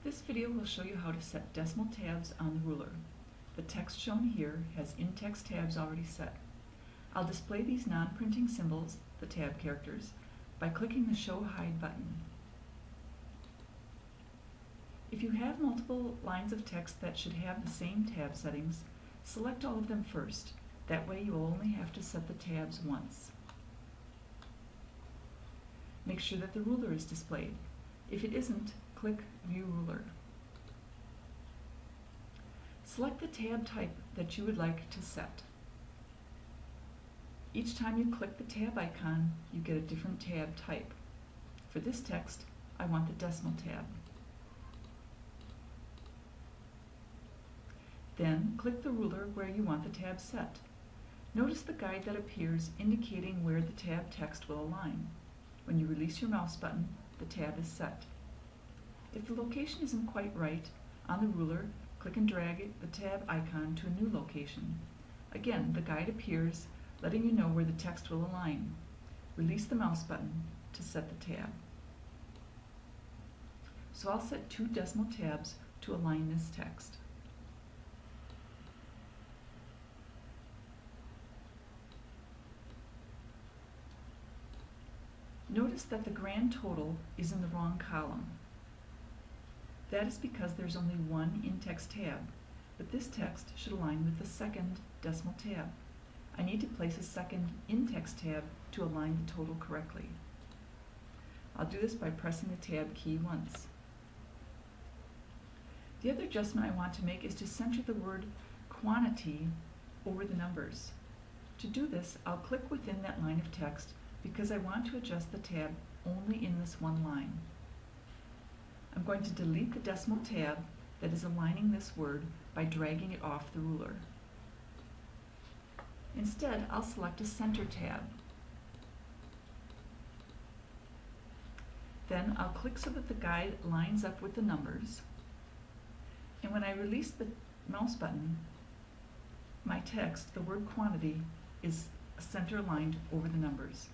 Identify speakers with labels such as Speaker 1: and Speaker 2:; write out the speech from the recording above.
Speaker 1: This video will show you how to set decimal tabs on the ruler. The text shown here has in-text tabs already set. I'll display these non-printing symbols, the tab characters, by clicking the Show Hide button. If you have multiple lines of text that should have the same tab settings, select all of them first. That way you'll only have to set the tabs once. Make sure that the ruler is displayed. If it isn't, click View Ruler. Select the tab type that you would like to set. Each time you click the tab icon, you get a different tab type. For this text, I want the decimal tab. Then click the ruler where you want the tab set. Notice the guide that appears indicating where the tab text will align. When you release your mouse button, the tab is set. If the location isn't quite right, on the ruler, click and drag the tab icon to a new location. Again, the guide appears, letting you know where the text will align. Release the mouse button to set the tab. So I'll set 2 decimal tabs to align this text. Notice that the grand total is in the wrong column. That is because there's only one in-text tab, but this text should align with the second decimal tab. I need to place a second in-text tab to align the total correctly. I'll do this by pressing the tab key once. The other adjustment I want to make is to center the word quantity over the numbers. To do this, I'll click within that line of text because I want to adjust the tab only in this one line. I'm going to delete the decimal tab that is aligning this word by dragging it off the ruler. Instead, I'll select a center tab. Then I'll click so that the guide lines up with the numbers. And when I release the mouse button, my text, the word quantity, is center aligned over the numbers.